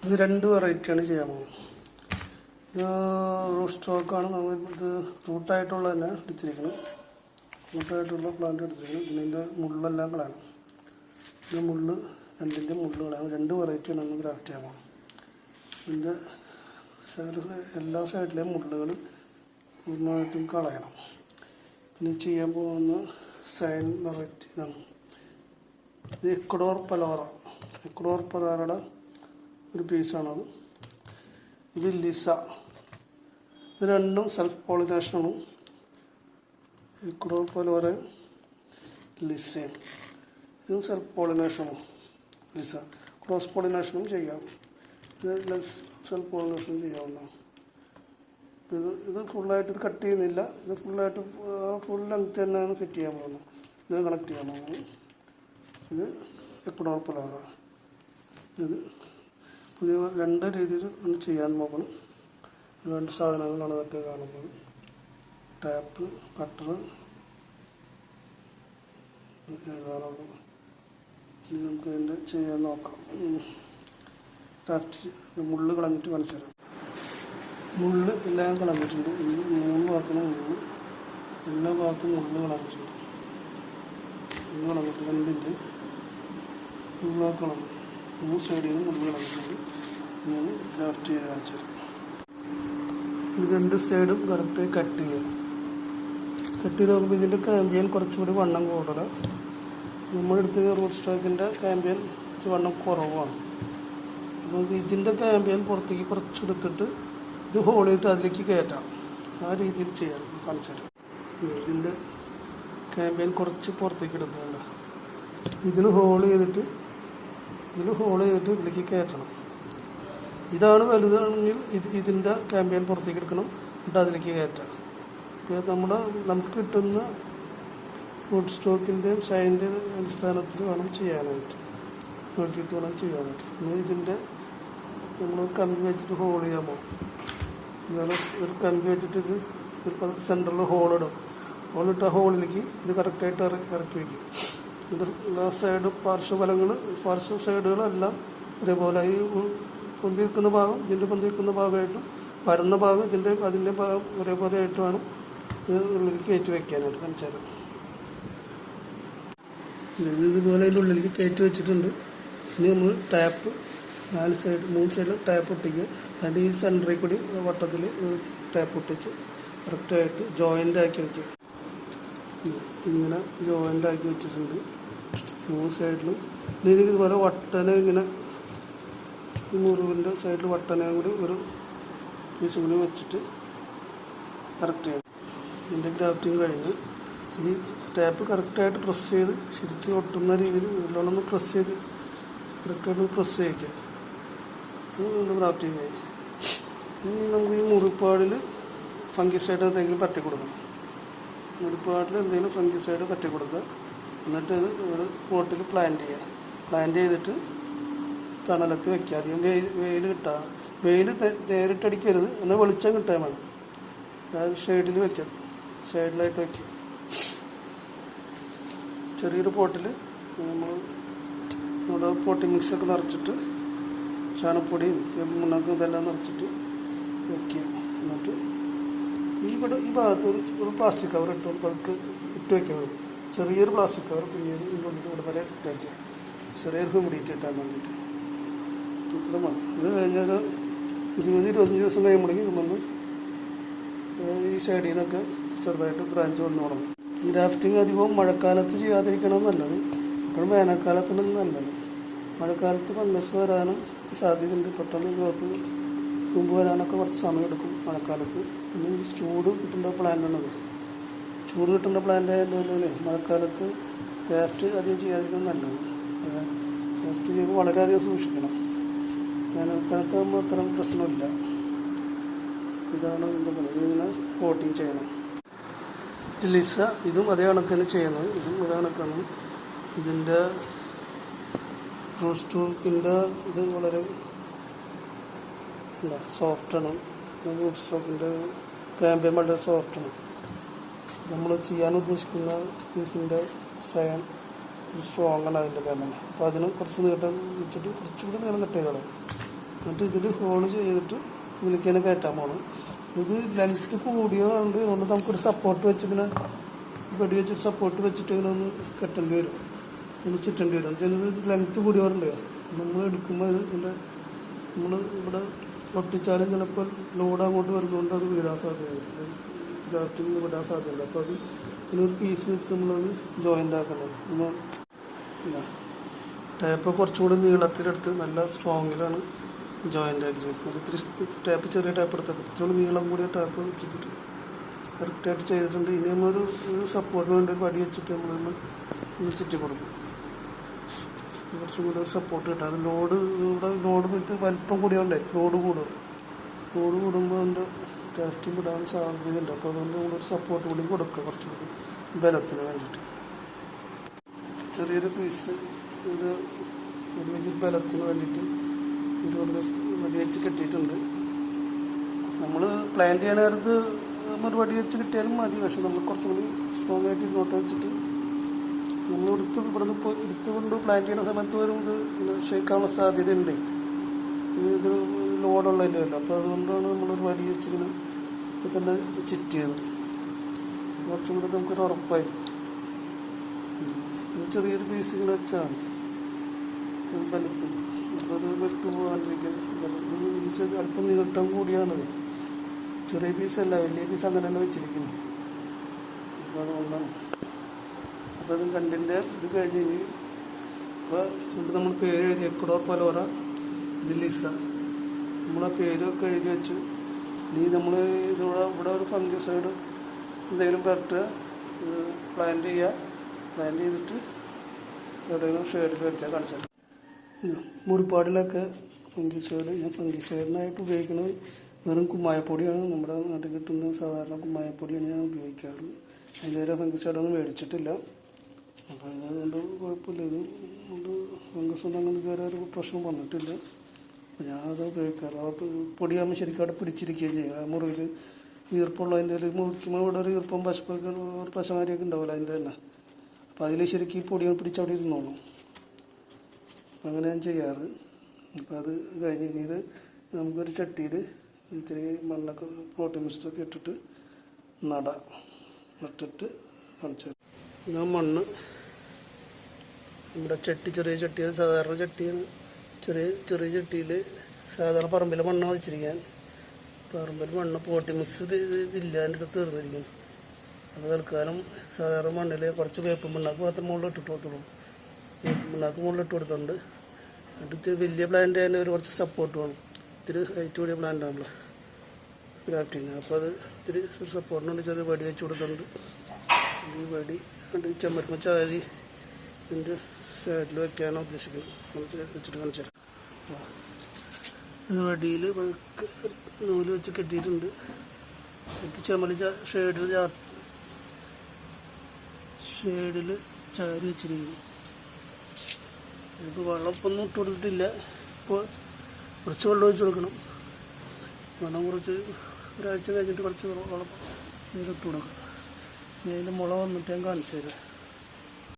ഇത് രണ്ട് വെറൈറ്റിയാണ് ചെയ്യാൻ പോകുന്നത്. ഇത് റൂട്ട് സ്റ്റോക്കാണ്. നമ്മൾ ഇത് റൂട്ടായിട്ടുള്ള തന്നെ എടുത്തിരിക്കണം. റൂട്ടായിട്ടുള്ള പ്ലാന്റ് എടുത്തിരിക്കണം. ഇതിൻ്റെ മുള്ളെല്ലാം കളയണം. ഇത് മുള്ള് രണ്ടിൻ്റെ മുള്ള് കളയണം. രണ്ട് വെറൈറ്റിയാണ് നമ്മൾ ഗ്രാഫ്റ്റ് ചെയ്യാൻ പോകുന്നത്. ഇതിൻ്റെ എല്ലാ സൈഡിലെയും മുള്ളുകൾ പൂർണ്ണമായിട്ടും കളയണം. പിന്നെ ചെയ്യാൻ പോകുന്ന സൈൻ വെറൈറ്റി ഇതാണ്. ഇത് എക്വഡോർ പലോറ. എക്വഡോർ പലോറയുടെ ഒരു പീസാണത്. ഇത് ലിസ. ഇത് രണ്ടും സെൽഫ് പോളിനേഷനാണ്. എക്വഡോർ പലോറ ലിസയും ഇതും സെൽഫ് പോളിനേഷനാണ്. ലിസ ക്രോസ് പോളിനേഷനും ചെയ്യാം. ഇത് സെൽഫ് പോളിനേഷൻ ചെയ്യാവുന്നതാണ്. ഇത് ഫുള്ളായിട്ട് ഇത് കട്ട് ചെയ്യുന്നില്ല. ഇത് ഫുള്ളായിട്ട് ഫുൾ ലെങ്ത് തന്നെയാണ് ഫിറ്റ് ചെയ്യാൻ പോകുന്നത്. ഇതിന് കണക്ട് ചെയ്യാൻ പോകുന്നത്. ഇത് എക്വഡോർ പലോറ. ഇത് പുതിയ രണ്ട് രീതിയിൽ ചെയ്യാൻ നോക്കണം. രണ്ട് സാധനങ്ങളാണ് ഇതൊക്കെ കാണുന്നത്. ടാപ്പ്, കട്ടർ, എഴുതാനുള്ളത്. ഇനി നമുക്ക് ഇതിൻ്റെ ചെയ്യാൻ നോക്കാം. ടാപ്പ് മുള്ള് കളഞ്ഞിട്ട് മനസ്സിലാക്കാം. മുള്ള് എല്ലാം കളഞ്ഞിട്ടുണ്ട്. മൂന്ന് ഭാഗത്തുനിന്ന് മുള്ള് എല്ലാ ഭാഗത്തും മുള്ള് കളഞ്ഞിട്ടുണ്ട്. മുള്ള് കളഞ്ഞിട്ട് രണ്ടിൻ്റെ മുള്ളൊക്കെ കളഞ്ഞു. മൂന്ന് സൈഡിൽ നിന്ന് മുള്ള് കളഞ്ഞിട്ടുണ്ട്. ഞാൻ ഗ്രാഫ്റ്റ് ചെയ്ത് കാണിച്ചു തരാം. ഇത് രണ്ട് സൈഡും കറക്റ്റായി കട്ട് ചെയ്യുക. കട്ട് ചെയ്ത് നോക്കുമ്പോൾ ഇതിൻ്റെ കാമ്പിയൻ കുറച്ചുകൂടി വണ്ണം കൂടുതൽ. നമ്മളെടുത്ത് റൂട്ട് സ്റ്റോക്കിൻ്റെ കാമ്പിയൻ വണ്ണം കുറവാണ്. അപ്പോൾ ഇതിൻ്റെ കാമ്പിയൻ പുറത്തേക്ക് കുറച്ചെടുത്തിട്ട് ഇത് ഹോൾ ചെയ്തിട്ട് അതിലേക്ക് കയറ്റാം. ആ രീതിയിൽ ചെയ്യാം. കാണിച്ചു തരാം. ഇതിൻ്റെ കാമ്പിയൻ കുറച്ച് പുറത്തേക്ക് എടുത്തുകൊണ്ട് ഇതിന് ഹോൾ ചെയ്തിട്ട് ഇതിലേക്ക് കയറ്റണം. ഇതാണ് വലുതാണെങ്കിൽ ഇതിൻ്റെ കാമ്പിയൻ പുറത്തേക്ക് എടുക്കണം. എന്നിട്ട് അതിലേക്ക് കയറ്റാം. നമുക്ക് കിട്ടുന്ന റൂട്ട് സ്റ്റോക്കിൻ്റെയും സൈനിൻ്റെ അടിസ്ഥാനത്തിൽ വേണം ചെയ്യാനായിട്ട്. നോക്കിയിട്ട് വേണം ചെയ്യാനായിട്ട്. ഇനി ഇതിൻ്റെ നമ്മൾ കമ്പി വെച്ചിട്ട് ഹോൾ ചെയ്യാൻ പോകും. ഇതുപോലെ ഒരു കമ്പി വെച്ചിട്ട് ഇത് ഒരു സെൻറ്ററിൽ ഹോളിടും. ഹോളിട്ട ഹോളിലേക്ക് ഇത് കറക്റ്റായിട്ട് ഇറക്കി വയ്ക്കും. ഇതിൻ്റെ എല്ലാ സൈഡ് പാർശ്വ സൈഡുകളെല്ലാം ഒരേപോലെ ഈ പൊന്തിരിക്കുന്ന ഭാഗം ഇതിൻ്റെ പൊന്തിരിക്കുന്ന ഭാഗമായിട്ടും പരന്ന ഭാഗം അതിൻ്റെ ഭാഗം ഒരേപോലെ ആയിട്ട് വേണം ഇത് ഉള്ളിലേക്ക് കയറ്റി വയ്ക്കാനായിട്ട്. കാണിച്ചാലും ഇതുപോലെ അതിൻ്റെ ഉള്ളിലേക്ക് കയറ്റി വെച്ചിട്ടുണ്ട്. ഇനി നമ്മൾ ടാപ്പ് മൂന്ന് സൈഡിൽ ടാപ്പ് ഒട്ടിക്കുക. അതിൻ്റെ ഈ സെൻറ്ററിൽ കൂടി വട്ടത്തിൽ ടാപ്പ് ഒട്ടിച്ച് കറക്റ്റായിട്ട് ജോയിൻ്റ് ആക്കി വയ്ക്കുക. ഇങ്ങനെ ജോയിൻ്റ് ആക്കി വെച്ചിട്ടുണ്ട് മൂന്ന് സൈഡിലും. ഇനി ഇതുപോലെ വട്ടനെ ഇങ്ങനെ ഈ മുറിവിൻ്റെ സൈഡിൽ വട്ടനെ കൂടി ഒരു പീസും കൂടി വെച്ചിട്ട് കറക്റ്റ് ചെയ്യണം. ഇതിൻ്റെ ഗ്രാഫ്റ്റിങ് കഴിഞ്ഞ് ഈ ടാപ്പ് കറക്റ്റായിട്ട് പ്രസ് ചെയ്ത് ശരിക്കും ഒട്ടുന്ന രീതിയിൽ ഇതിലോണം ഒന്ന് പ്രസ് ചെയ്ത് കറക്റ്റായിട്ട് പ്രസ് ചെയ്യിക്കുക. ഇത് ഗ്രാഫ്റ്റിങ് ആയി. ഇനി നമുക്ക് ഈ മുറിപ്പാടിൽ ഫംഗിസൈഡ് എന്തെങ്കിലും പറ്റി കൊടുക്കണം. മുറിപ്പാടിൽ എന്തെങ്കിലും ഫംഗിസൈഡ് പറ്റി കൊടുക്കുക. എന്നിട്ട് ഇത് ഒരു പോട്ടിൽ പ്ലാന്റ് ചെയ്യുക. പ്ലാന്റ് ചെയ്തിട്ട് തണലത്ത് വയ്ക്കുക. അധികം വെയിൽ കിട്ടുക. വെയിൽ നേരിട്ടടിക്കരുത്. എന്നാൽ വെളിച്ചം കിട്ടാൻ വേണം. ഷെയ്ഡിൽ വയ്ക്കുക. സൈഡിലായിട്ട് വയ്ക്കുക. ചെറിയൊരു പോട്ടിൽ നമ്മുടെ പോട്ടിംഗ് മിക്സൊക്കെ നിറച്ചിട്ട് ചാണപ്പൊടിയും മുണ്ണക്കും ഇതെല്ലാം നിറച്ചിട്ട് വയ്ക്കുക. എന്നിട്ട് ഈ ഭാഗത്ത് ഒരു പ്ലാസ്റ്റിക് കവർ പതുക്കെ ഇട്ട് വയ്ക്കരുത്. ചെറിയൊരു പ്ലാസ്റ്റിക് കവർ പിന്നീട് ഇതിൻ്റെ ഉള്ളിൽ ഇവിടെ വരെ ഇട്ട് വയ്ക്കുക. ചെറിയൊരു ഹ്യൂമിഡിറ്റി ഇട്ടാൻ വേണ്ടിയിട്ട്. ഇത്ര മതി. ഇത് കഴിഞ്ഞൊരു 20-25 ദിവസം കഴിയുമ്പോഴേക്കും ഇത് വന്ന് ഈ സൈഡിൽ നിന്നൊക്കെ ചെറുതായിട്ട് ബ്രാഞ്ച് വന്ന് തുടങ്ങും. ഈ ഗ്രാഫ്റ്റിംഗ് അധികവും മഴക്കാലത്ത് ചെയ്യാതിരിക്കണം നല്ലത്. ഇപ്പോഴും വേനൽക്കാലത്താണ് നല്ലത്. മഴക്കാലത്ത് ഫംഗസ് വരാനും സാധ്യതയുണ്ട്. പെട്ടെന്ന് ഗ്രോത്ത് മുമ്പ് വരാനൊക്കെ കുറച്ച് സമയമെടുക്കും മഴക്കാലത്ത്. പിന്നെ ഈ ചൂട് കിട്ടേണ്ട പ്ലാന്റാണത്. ചൂട് കിട്ടേണ്ട പ്ലാന്റ് ആയതുപോലെ മഴക്കാലത്ത് ഗ്രാഫ്റ്റ് അധികം ചെയ്യാതിരിക്കണം നല്ലത്. ഗ്രാഫ്റ്റ് ചെയ്യുമ്പോൾ വളരെയധികം സൂക്ഷിക്കണം. വേനൽക്കാലത്താകുമ്പോൾ അത്ര പ്രശ്നമില്ല. ഇതാണ് ഇതിൻ്റെ പണി. ഇങ്ങനെ കോട്ടിങ് ചെയ്യണം. ലിസ ഇതും അതേ കണക്കാണ് ചെയ്യുന്നത്. ഇതും അതേ കണക്കാണ്. ഇതിൻ്റെ റൂട്ട് സ്റ്റോക്കിൻ്റെ ഇത് വളരെ സോഫ്റ്റാണ്. റൂട്ട് സ്റ്റോക്കിൻ്റെ കാമ്പിയൻ വളരെ സോഫ്റ്റാണ്. നമ്മൾ ചെയ്യാൻ ഉദ്ദേശിക്കുന്ന പീസിൻ്റെ സൈൻ ഇത്തിരി സ്ട്രോങ് ആണ് അതിൻ്റെ കാരണം. അപ്പോൾ അതിന് കുറച്ച് നീട്ടം വെച്ചിട്ട് കുറച്ചുകൂടി നീളം കട്ട് ചെയ്തോളാം. എന്നിട്ട് ഇതിൽ ഹോൾ ചെയ്തിട്ട് ഇതിലേക്കാണ് കയറ്റാൻ പോകണം. ഇത് ലെങ്ത്ത് കൂടിയതുകൊണ്ട് അതുകൊണ്ട് നമുക്കൊരു സപ്പോർട്ട് വെച്ച് ഇങ്ങനെ വെടി വെച്ചൊരു സപ്പോർട്ട് വെച്ചിട്ട് ഇങ്ങനെ ഒന്ന് കെട്ടേണ്ടി വരും, ഒന്ന് ചുറ്റേണ്ടി വരും. ചിലത് ഇത് ലെങ്ത്ത് കൂടിയവരുണ്ട്, നമ്മൾ എടുക്കുമ്പോൾ ഇതിൻ്റെ നമ്മൾ ഇവിടെ ഒട്ടിച്ചാലും ചിലപ്പോൾ ലോഡ് അങ്ങോട്ട് വരുന്നതുകൊണ്ട് അത് വീഴാൻ സാധ്യതയുണ്ട്, ജാറ്റിൽ വിടാൻ സാധ്യതയുണ്ട്. അപ്പോൾ അത് ഇതിനൊരു പീസ് വെച്ച് നമ്മളത് ജോയിൻ്റ് ആക്കുന്നത്. നമ്മൾ ടേപ്പ് കുറച്ചും കൂടി നീളത്തിലെടുത്ത് നല്ല സ്ട്രോങ്ങിലാണ് ജോയിൻ്റ് ആക്കിയിട്ട്, അത് ഇത്തിരി ടേപ്പ് ചെറിയ ടേപ്പ് എടുത്തപ്പോൾ ഇത്തിരി നീളം കൂടിയ ടേപ്പ് വെച്ചിട്ട് കറക്റ്റായിട്ട് ചെയ്തിട്ടുണ്ട്. ഇനി നമ്മളൊരു സപ്പോർട്ടിന് വേണ്ടി ഒരു വടി വെച്ചിട്ട് നമ്മൾ ചുറ്റി കൊടുക്കും. കുറച്ചും കൂടി ഒരു സപ്പോർട്ട് കിട്ടും. അത് ലോഡ് ഇത് വലിപ്പം കൂടിയോണ്ടേ ലോഡ് കൂടുമ്പോൾ അതിൻ്റെ ടേസ്റ്റും വിടാൻ സാധ്യതയുണ്ട്. അപ്പോൾ അതുകൊണ്ട് നമ്മളൊരു സപ്പോർട്ട് കൂടി കൊടുക്കുക കുറച്ചും കൂടി ബലത്തിന് വേണ്ടിയിട്ട്. ചെറിയൊരു പീസ് ഒരു വെച്ചിട്ട് ബലത്തിന് വേണ്ടിയിട്ട് വടി വെച്ച് കെട്ടിയിട്ടുണ്ട്. നമ്മൾ പ്ലാൻ ചെയ്യണ നേരത്ത് ഒരു വടി വെച്ച് കിട്ടിയാലും മതി, പക്ഷെ നമ്മൾ കുറച്ചും കൂടി സ്ട്രോങ് ആയിട്ട് ഇരുന്നോട്ട് വെച്ചിട്ട് നമ്മൾ എടുത്തുകൊണ്ട് പ്ലാൻ ചെയ്യുന്ന സമയത്ത് വരും ഇത് പിന്നെ ഷേക്കാനുള്ള സാധ്യതയുണ്ട്, ഇത് ലോഡുള്ളതിൻ്റെ അല്ല. അപ്പോൾ അതുകൊണ്ടാണ് നമ്മളൊരു വടി വെച്ചിങ്ങനെ ഇപ്പോൾ തന്നെ ചുറ്റിയത്. കുറച്ചും കൂടി നമുക്കൊരു ഉറപ്പായി. ചെറിയൊരു പീസ് ഇങ്ങനെ വെച്ചാൽ മതി ബലത്തിന്. അപ്പോൾ അത് വിട്ടു പോകാണ്ടിരിക്കാൻ അല്പം നീട്ടം കൂടിയാണത്, ചെറിയ പീസല്ല, വലിയ പീസ് അങ്ങനെ തന്നെ വെച്ചിരിക്കുന്നത്. അപ്പോൾ അതുകൊണ്ടാണ്. അപ്പോൾ അത് കണ്ടിൻ്റെ ഇത് കഴിഞ്ഞ് അപ്പോൾ എന്നിട്ട് നമ്മൾ പേര് എഴുതി എക്വഡോർ പലോറ ദില്ലിസ നമ്മളാ പേരൊക്കെ എഴുതി വെച്ചു. ഇനി നമ്മൾ ഇവിടെ ഒരു ഫംഗിസൈഡ് എന്തെങ്കിലും പുരട്ടുക, പ്ലാന്റ് ചെയ്തിട്ട് എവിടെയെങ്കിലും ഷെയ്ഡിൽ വെച്ചാൽ കാണിച്ചാൽ മുറിപ്പാടിലൊക്കെ ഫംഗിസൈഡ്. ഞാൻ ഫംഗിസൈഡിനായിട്ട് ഉപയോഗിക്കുന്നത് വെറും കുമ്മായപ്പൊടിയാണ്, നമ്മുടെ നാട്ടിൽ കിട്ടുന്ന സാധാരണ കുമ്മായപ്പൊടിയാണ് ഞാൻ ഉപയോഗിക്കാറ്. അതിൻ്റെ ഫംഗിസൈഡൊന്നും മേടിച്ചിട്ടില്ല. അപ്പോൾ അതുകൊണ്ട് കുഴപ്പമില്ല, ഇതുകൊണ്ട് ഫംഗസൊന്നും അങ്ങനെ ഇതുവരെ ഒരു പ്രശ്നം വന്നിട്ടില്ല. അപ്പോൾ ഞാനത് ഉപയോഗിക്കാറ്. ആ പൊടിയാകുമ്പോൾ ശരിക്കും അവിടെ പിടിച്ചിരിക്കുകയും ചെയ്യും. ആ മുറിയിൽ ഈർപ്പമുള്ളതിൻ്റെ മുറിക്കുമ്പോൾ ഇവിടെ ഒരു ഈർപ്പം ഒരു പശമാരിയൊക്കെ ഉണ്ടാവില്ല അതിൻ്റെ തന്നെ. അപ്പോൾ അതിൽ ശരിക്കും ഈ പൊടികൾ പിടിച്ചവിടെ ഇരുന്നോളും. അങ്ങനെ ഞാൻ ചെയ്യാറ്. അപ്പോൾ അത് കഴിഞ്ഞ് ഇനി ഇത് നമുക്കൊരു ചട്ടിയിൽ ഇത്തിരി മണ്ണൊക്കെ പ്രോട്ടീൻ മിക്സ്റ്റൊക്കെ ഇട്ടിട്ട് നട്ടിട്ട് കാണിച്ചു. ഞാൻ മണ്ണ് നമ്മുടെ ചെറിയ ചട്ടിയാണ്, സാധാരണ ചട്ടിയാണ്. ചെറിയ ചട്ടിയിൽ സാധാരണ പറമ്പിലെ മണ്ണാണ് വെച്ചിരിക്കാൻ. പറമ്പിൽ മണ്ണ് പോട്ടി മിക്സ് ഇതില്ല, എൻ്റെ അടുത്ത് തീർന്നിരിക്കും. അപ്പോൾ തൽക്കാലം സാധാരണ മണ്ണിൽ കുറച്ച് വേപ്പ് മണ്ണാക്ക് മാത്രം മുകളിൽ ഇട്ടിട്ട് കൊടുത്തുള്ളൂ. വേപ്പ് മണ്ണാക്ക് മുകളിൽ ഇട്ട് കൊടുത്തിട്ടുണ്ട്. എന്നിട്ട് ഇത്തിരി വലിയ പ്ലാന്റ് തന്നെ ഒരു കുറച്ച് സപ്പോർട്ട് വേണം. ഇത്തിരി ഹൈറ്റ് കൂടിയ പ്ലാന്റ് ആണല്ലോ ഗ്രാഫ്റ്റിങ്. അപ്പോൾ അത് ഇത്തിരി സപ്പോർട്ടിന് വേണ്ടി ചെറിയ വടി വെച്ച് കൊടുത്തിട്ടുണ്ട്. ഈ വടി ചെമ്മരുമ ചാരി ഇതിൻ്റെ സൈഡിൽ വെക്കാനാണ് ഉദ്ദേശിക്കുന്നത്. വെച്ചിട്ട് കാണിച്ചു തരാം. വടിയിൽ നൂല് വെച്ച് കെട്ടിയിട്ടുണ്ട്. എന്നിട്ട് ചെമ്മല് ഷെയ്ഡിൽ ചാരി വെച്ചിരിക്കുന്നു. ഇപ്പോൾ വെള്ളമൊന്നും ഇട്ട് കൊടുത്തിട്ടില്ല. ഇപ്പോൾ കുറച്ച് വെള്ളം ഒഴിച്ച് കൊടുക്കണം. വെള്ളം കുറച്ച് ഒരാഴ്ച കഴിഞ്ഞിട്ട് കുറച്ച് വെള്ളം ഇട്ട് കൊടുക്കണം. അതിൽ മുള വന്നിട്ട് ഞാൻ കാണിച്ചു തരാം.